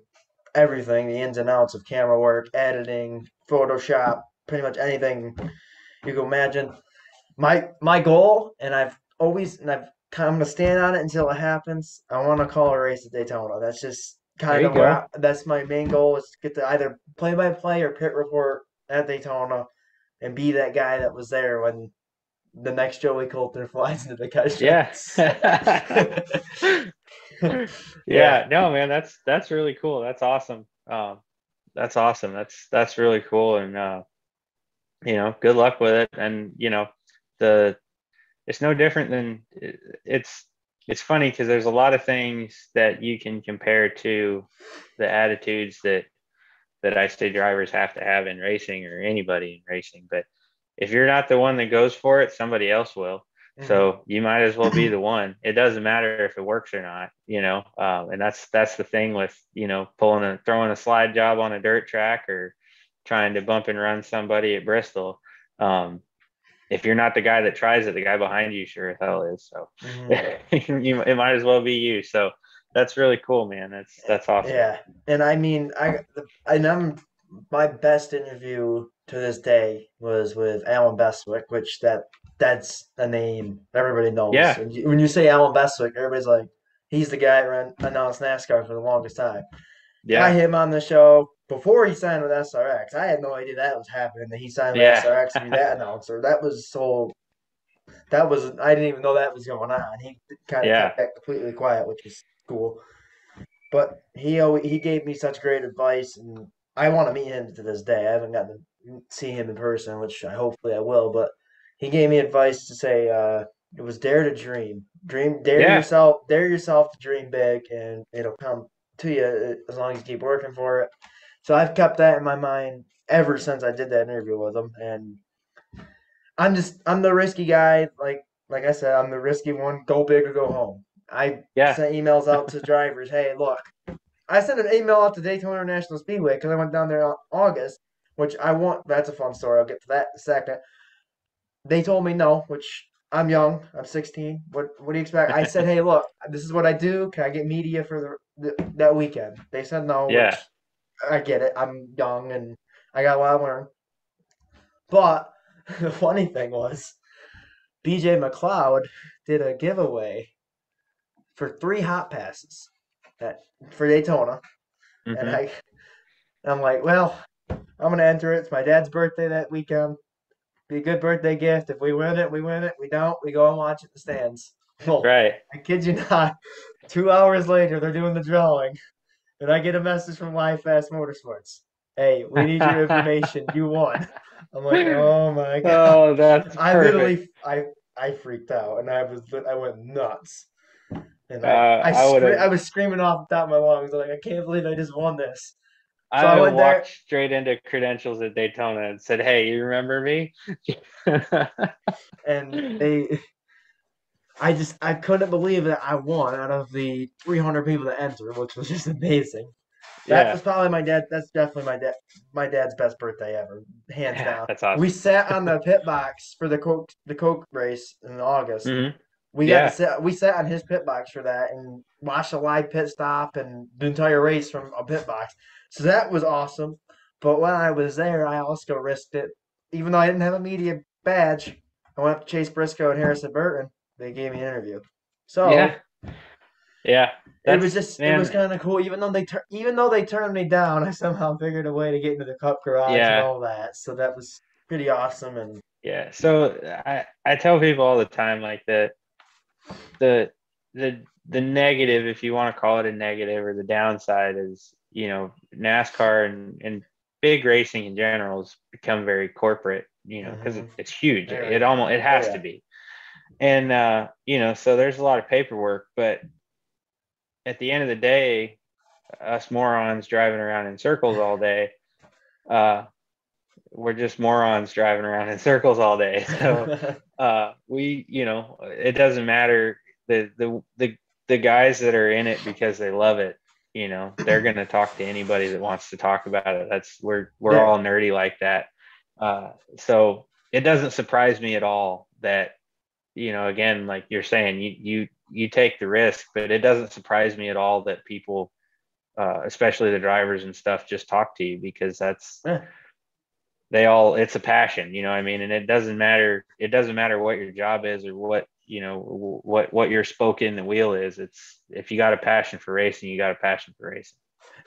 everything, the ins and outs of camera work, editing, Photoshop, pretty much anything you can imagine. My goal, and I'm gonna stand on it until it happens. I want to call a race at Daytona. That's just There kind you of go. that's my main goal is to get to either play by play or pit report at Daytona and be that guy that was there when the next Joey Coulter flies into the cut Yeah. straights. Yeah. Yeah. No, man, that's really cool. That's awesome. That's awesome. That's really cool. And good luck with it. And the it's no different than it's it's funny because there's a lot of things that you can compare to the attitudes that I say drivers have to have in racing or anybody in racing. But if you're not the one that goes for it, somebody else will. Hmm. So you might as well be the one. It doesn't matter if it works or not, you know. And that's the thing with, you know, throwing a slide job on a dirt track or trying to bump and run somebody at Bristol. Um, if you're not the guy that tries it, the guy behind you sure as hell is. So Hmm. it might as well be you. So that's really cool, man. That's awesome. Yeah, and I mean, and I'm my best interview to this day was with Alan Bestwick, which that's a name everybody knows. Yeah, When you say Alan Bestwick, everybody's like, he's the guy that announced NASCAR for the longest time. Got yeah, him on the show before he signed with SRX. I had no idea that was happening. That he signed with yeah, SRX to be that announcer. That was so. That was I didn't even know that was going on. He kind of yeah, kept that completely quiet, which was cool. But he gave me such great advice, and I want to meet him to this day. I haven't gotten to see him in person, which hopefully I will. But he gave me advice to say it was dare to dream, yeah. dare yourself to dream big, and it'll come to you as long as you keep working for it. So I've kept that in my mind ever since I did that interview with him, and I'm the risky guy. Like I said, I'm the risky one. Go big or go home. I Yeah. sent emails out to drivers. Hey, look, I sent an email out to Daytona International Speedway because I went down there in August, which I want. That's a fun story. I'll get to that in a second. They told me no, which I'm young. I'm 16. What do you expect? I said, hey, look, this is what I do. Can I get media for that weekend? They said no, Yeah. which I get it. I'm young and I got a lot to learn. But the funny thing was, BJ McLeod did a giveaway for 3 hot passes at, for Daytona, and Hmm. I'm like, well, I'm gonna enter it. It's my dad's birthday that weekend. Be a good birthday gift. If we win it, we win it. We don't, we go and watch it in the stands. Well, Right. I kid you not. 2 hours later, they're doing the drawing, and I get a message from Live Fast Motorsports. Hey, we need your information. You won. I'm like, oh my god. Oh, that's I perfect. literally, I freaked out, and I went nuts, and I would have I was screaming off the top of my lungs, like, I can't believe I just won this. So I I would have went walked there, straight into credentials at Daytona and said, "Hey, you remember me?" and I couldn't believe that I won out of the 300 people that entered, which was just amazing. That Yeah. was probably my dad. That's definitely my dad's best birthday ever, hands Yeah, down. that's We awesome. sat on the pit box for the Coke race in August. Hmm. We got to Yeah. sit. We sat on his pit box for that and watched a live pit stop and the entire race from a pit box. So that was awesome. But when I was there, I also risked it. Even though I didn't have a media badge, I went up to Chase Briscoe and Harrison Burton. They gave me an interview. Yeah. So Yeah. That's it was man. kind of cool. Even though they turned me down, I somehow figured a way to get into the Cup garage and Yeah. all that. So that was pretty awesome. And Yeah. So I tell people all the time like the the negative, if you want to call it a negative, or the downside is, you know, NASCAR and big racing in general has become very corporate, you know, because hmm it's huge. very, It oh has to yeah, be. And you know, so there's a lot of paperwork, but at the end of the day, us morons driving around in circles all day, uh, we're just morons driving around in circles all day. So we, you know, it doesn't matter. The guys that are in it because they love it, you know, they're gonna talk to anybody that wants to talk about it. We're yeah. all nerdy like that. So it doesn't surprise me at all that, you know, again, like you're saying, you take the risk, but it doesn't surprise me at all that people, especially the drivers and stuff, just talk to you because Yeah. it's a passion, you know what I mean? And it doesn't matter what your job is or what, you know, what your spoke in the wheel is. It's, if you got a passion for racing, you got a passion for racing.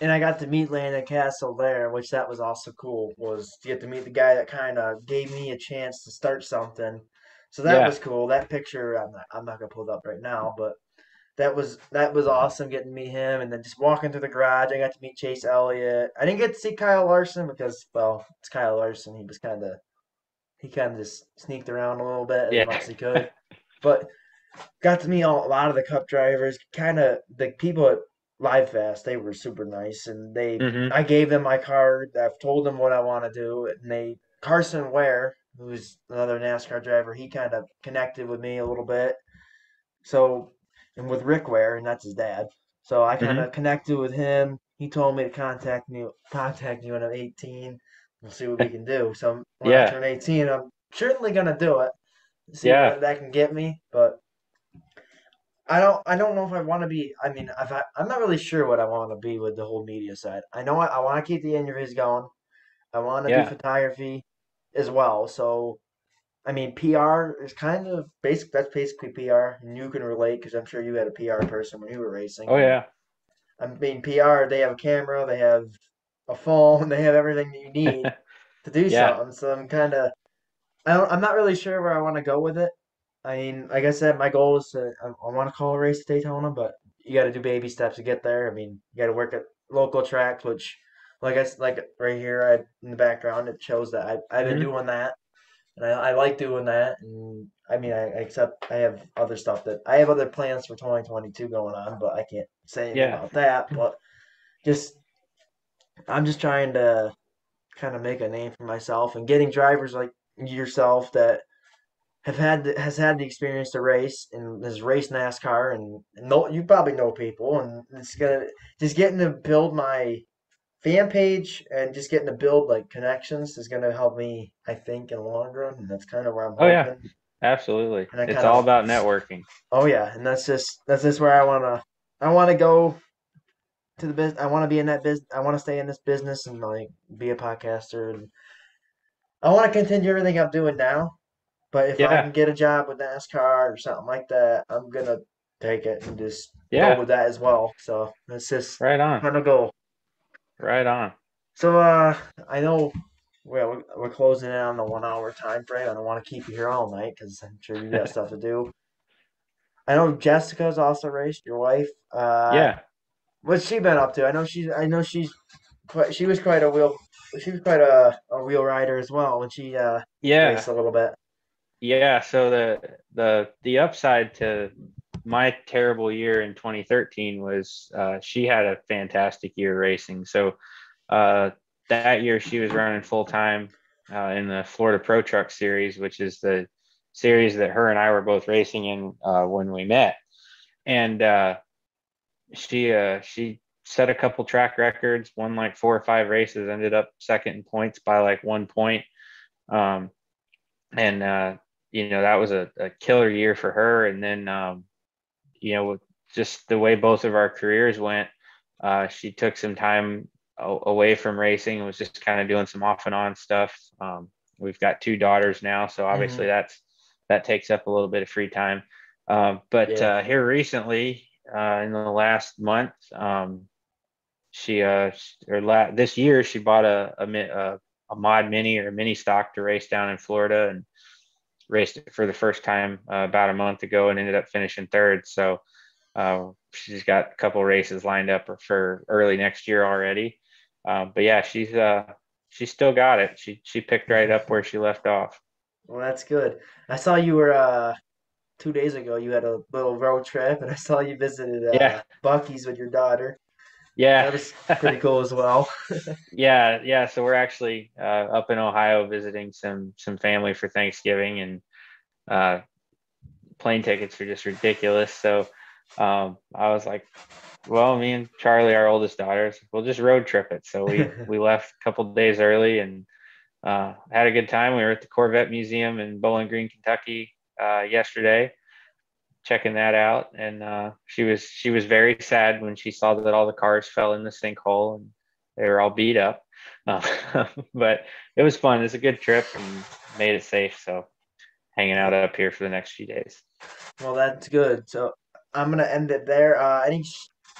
And I got to meet Landon Castle there, which that was also cool. Was to get to meet the guy that kind of gave me a chance to start something. So that Yeah. was cool. That picture, I'm not gonna pull it up right now, but that was awesome getting to meet him. And then just walking through the garage, I got to meet Chase Elliott. I didn't get to see Kyle Larson because, well, it's Kyle Larson. He kind of just sneaked around a little bit as Yeah. much as he could, but got to meet a lot of the Cup drivers. Kind of the people at Live Fast, they were super nice, and Hmm. I gave them my card. I've told them what I want to do, and they Carson Ware. who's another NASCAR driver, he kind of connected with me a little bit. So, and with Rick Ware, and that's his dad. So I kind Hmm. of connected with him. He told me to contact you when I'm 18. We'll see what we can do. So when I Yeah. turn 18, I'm certainly gonna do it. See Yeah. what that can get me. But I don't know if I want to be. I mean, I'm not really sure what I want to be with the whole media side. I know I want to keep the interviews going. I want to do Yeah. photography as well. So I mean, PR is kind of basic. That's basically PR, and you can relate because I'm sure you had a PR person when you were racing. Oh And yeah. I mean, PR, they have a camera, they have a phone, they have everything that you need to do Yeah. something. So I'm not really sure where I want to go with it. I mean, like I said, my goal is I want to call a race Daytona, but you got to do baby steps to get there. I mean, you got to work at local tracks, which, like right here in the background, it shows that I've been Hmm. doing that, and I like doing that. And I mean, I have other stuff that I have other plans for 2022 going on, but I can't say anything Yeah. about that. But just I'm just trying to kind of make a name for myself and getting drivers like yourself that has had the experience to race and has raced NASCAR and know, you probably know people, and it's gonna just getting to build my fan page and just getting to build like connections is gonna help me, I think, in the long run, and that's kind of where I'm Oh yeah. hoping. Absolutely. And I It's kind all of about networking. oh yeah, and that's just where I wanna go to the business. I want to be in that business. I want to stay in this business and like be a podcaster, and I want to continue everything I'm doing now. But if I Yeah. can get a job with NASCAR or something like that, I'm gonna take it and just go Yeah. with that as well. So that's just Right on. kind of goal. Right on. So I know we're closing in on the 1 hour time frame. I don't want to keep you here all night because I'm sure you got stuff to do. I know Jessica's also raced, your wife. Yeah. What's she been up to? She was quite a wheel rider as well when she raced Yeah. a little bit. Yeah. So the upside to my terrible year in 2013 was she had a fantastic year racing. So uh, that year she was running full time in the Florida Pro Truck Series, which is the series that her and I were both racing in when we met. And she set a couple track records, won like 4 or 5 races, ended up second in points by like 1 point. Um, and that was a killer year for her. And then just the way both of our careers went, she took some time away from racing and was just kind of doing some off and on stuff. We've got 2 daughters now, so obviously Hmm. that takes up a little bit of free time. But Yeah. here recently, in the last month, this year she bought a mod mini or mini stock to race down in Florida and raced it for the first time about a month ago and ended up finishing third. So she's got a couple races lined up for early next year already. But yeah, she's still got it. She picked right up where she left off. Well, that's good. I saw you were 2 days ago. You had a little road trip, and I saw you visited Yeah, Bucky's with your daughter. yeah, That was pretty cool as well. yeah, yeah. So we're actually up in Ohio visiting some family for Thanksgiving, and uh, plane tickets are just ridiculous. So I was like, well, me and Charlie, our oldest daughters, we'll just road trip it. So we left a couple days early and had a good time. We were at the Corvette Museum in Bowling Green, Kentucky yesterday, checking that out, and she was very sad when she saw that all the cars fell in the sinkhole and they were all beat up. Uh, but it was fun. It's a good trip and made it safe. So hanging out up here for the next few days. Well, that's good. So I'm gonna end it there.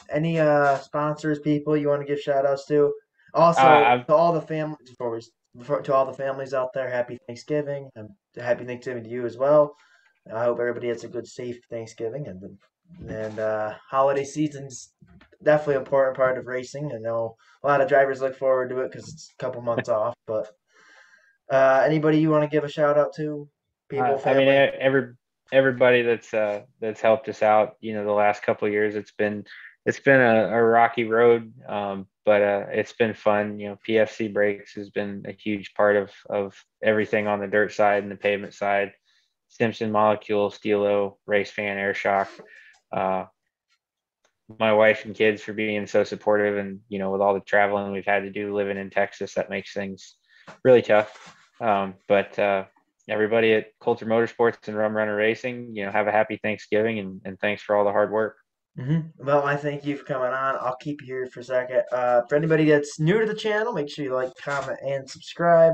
Any sponsors, people you want to give shout outs to? Also, I've to all the families to all the families out there, happy Thanksgiving. And happy Thanksgiving to you as well. I hope everybody has a good, safe Thanksgiving and holiday season's definitely an important part of racing. I know a lot of drivers look forward to it because it's a couple months off. But anybody you want to give a shout out to? People, I mean, family. everybody that's helped us out, the last couple of years, it's been a rocky road. but it's been fun. PFC Brakes has been a huge part of everything on the dirt side and the pavement side. Simpson Molecule, Stilo, Race Fan, Air Shock. Uh, my wife and kids for being so supportive, and with all the traveling we've had to do living in Texas, that makes things really tough. But everybody at Coulter Motorsports and Rum Runner Racing, have a happy Thanksgiving, and thanks for all the hard work. Well, I thank you for coming on. I'll keep you here for a second. For anybody that's new to the channel, make sure you like, comment, and subscribe.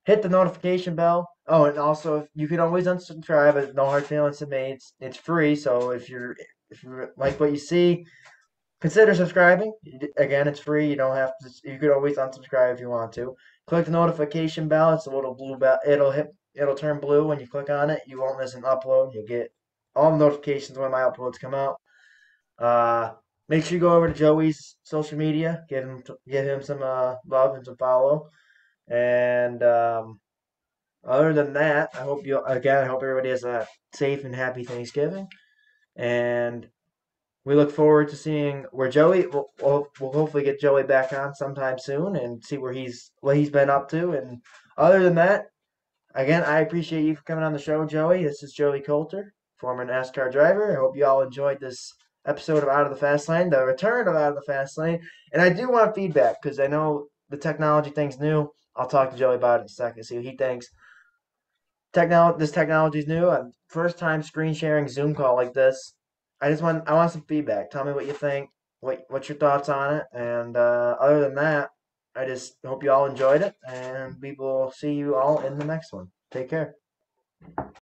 Hit the notification bell. Oh, and also you can always unsubscribe. There's no hard feelings to me. It's free. So if you like what you see, consider subscribing. Again, it's free. You don't have to. You could always unsubscribe if you want to. Click the notification bell. It's a little blue bell. It'll turn blue when you click on it. You won't miss an upload. You'll get all the notifications when my uploads come out. Uh, Make sure you go over to Joey's social media. Give him some love and some follow. And other than that, I hope everybody has a safe and happy Thanksgiving. And we look forward to seeing where Joey. We'll hopefully get Joey back on sometime soon and see what he's been up to. And other than that, again, I appreciate you for coming on the show, Joey. This is Joey Coulter, former NASCAR driver. I hope you all enjoyed this episode of Out of the Fast Lane, the return of Out of the Fast Lane. And I do want feedback because I know the technology thing's new. I'll talk to Joey about it in a second, see what he thinks. This technology is new. First time screen sharing Zoom call like this. I want some feedback. Tell me what you think. What's your thoughts on it? And other than that, I just hope you all enjoyed it, and we will see you all in the next one. Take care.